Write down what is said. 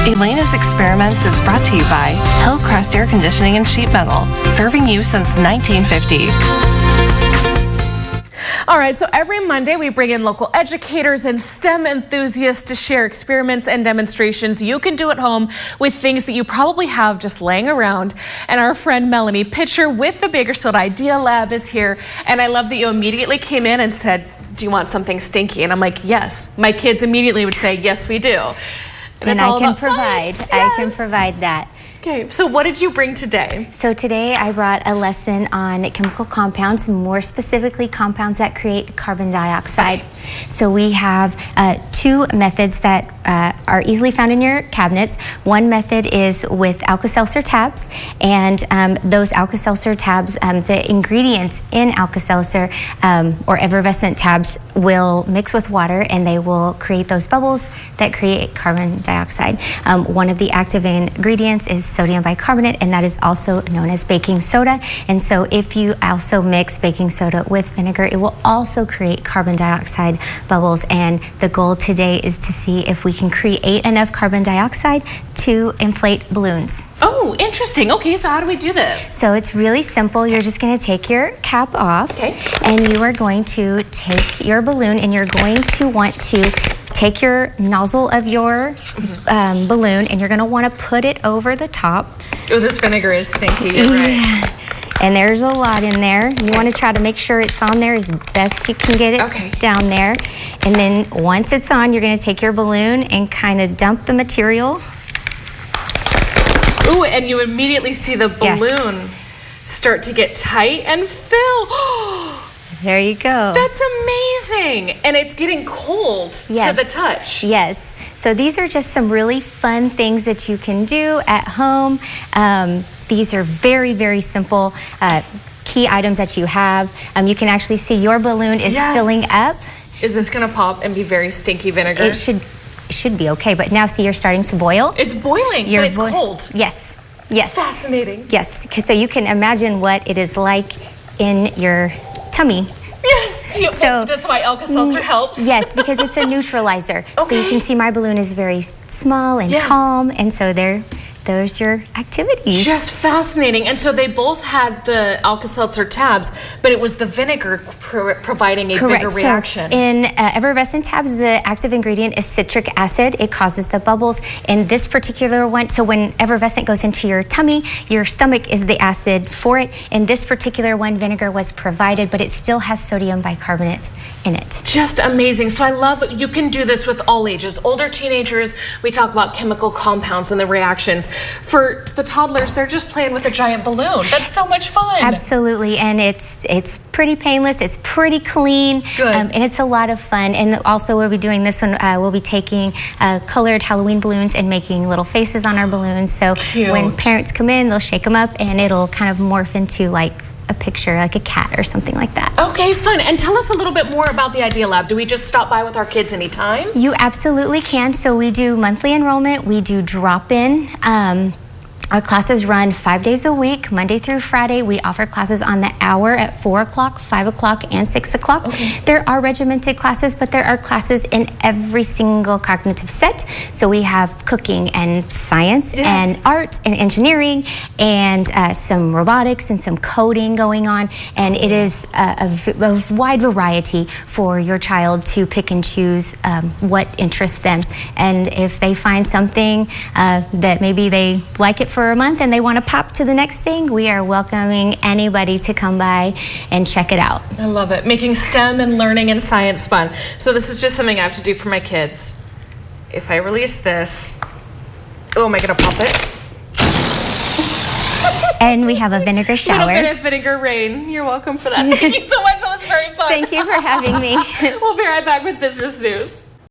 Elaina's Experiments is brought to you by Hillcrest Air Conditioning and Sheet Metal, serving you since 1950. All right, so every Monday we bring in local educators and STEM enthusiasts to share experiments and demonstrations you can do at home with things that you probably have just laying around. And our friend Melanie Pitcher with the Baker Soda Idea Lab is here. And I love that you immediately came in and said, "Do you want something stinky?" And I'm like, yes. My kids immediately would say, "Yes, we do." And I can provide. Science. I can provide that. Okay, so what did you bring today? So today I brought a lesson on chemical compounds, more specifically compounds that create carbon dioxide. So we have two methods that are easily found in your cabinets. One method is with Alka-Seltzer tabs, and those Alka-Seltzer tabs, the ingredients in Alka-Seltzer or effervescent tabs will mix with water and they will create those bubbles that create carbon dioxide. One of the active ingredients is sodium bicarbonate, and that is also known as baking soda. And so if you also mix baking soda with vinegar, it will also create carbon dioxide bubbles. And the goal today is to see if we can create enough carbon dioxide to inflate balloons. Oh, interesting. Okay, so how do we do this? So it's really simple. You're just going to take your cap off, okay, and you are going to take your balloon, and you're going to want to take your nozzle of your balloon, and you're going to want to put it over the top. Oh, this vinegar is stinky. You're right. And there's a lot in there. You want to try to make sure it's on there as best you can get it down there. And then once it's on, you're going to take your balloon and kind of dump the material. Ooh, and you immediately see the balloon start to get tight and fill. There you go. That's amazing. And it's getting cold to the touch. Yes. So these are just some really fun things that you can do at home. These are very, very simple key items that you have. You can actually see your balloon is filling up. Is this going to pop and be very stinky vinegar? It should be okay, but now see you're starting to boil. It's boiling, but it's cold. Yes. Yes. Fascinating. Yes. So you can imagine what it is like in your tummy. Yes. So that's why Alka-Seltzer helps. Yes, because it's a neutralizer. So you can see my balloon is very small and calm, and so there's your activities. Just fascinating. And so they both had the Alka-Seltzer tabs, but it was the vinegar providing a bigger reaction. So in effervescent tabs, the active ingredient is citric acid. It causes the bubbles. In this particular one, so when effervescent goes into your tummy, your stomach is the acid for it. In this particular one, vinegar was provided, but it still has sodium bicarbonate in it. Just amazing. So I love, you can do this with all ages. Older teenagers, we talk about chemical compounds and the reactions. For the toddlers, they're just playing with a giant balloon. That's so much fun. Absolutely, and it's pretty painless, it's pretty clean, and it's a lot of fun. And also we'll be doing this one, we'll be taking colored Halloween balloons and making little faces on our balloons. So when parents come in, they'll shake them up and it'll kind of morph into like a picture, like a cat or something like that. Okay, fun. And tell us a little bit more about the Idea Lab. Do we just stop by with our kids anytime? You absolutely can. So we do monthly enrollment, we do drop-in. Our classes run 5 days a week, Monday through Friday. We offer classes on the hour at 4 o'clock, 5 o'clock, and 6 o'clock. There are regimented classes, but there are classes in every single cognitive set. So we have cooking and science and art and engineering and some robotics and some coding going on. And it is a wide variety for your child to pick and choose what interests them. And if they find something that maybe they like it for a month and they want to pop to the next thing, we are welcoming anybody to come by and check it out. I love it. Making STEM and learning and science fun. So this is just something I have to do for my kids. If I release this, oh, am I going to pop it? And we have a vinegar shower. A little bit of vinegar rain. You're welcome for that. Thank you so much. That was very fun. Thank you for having me. We'll be right back with Business News.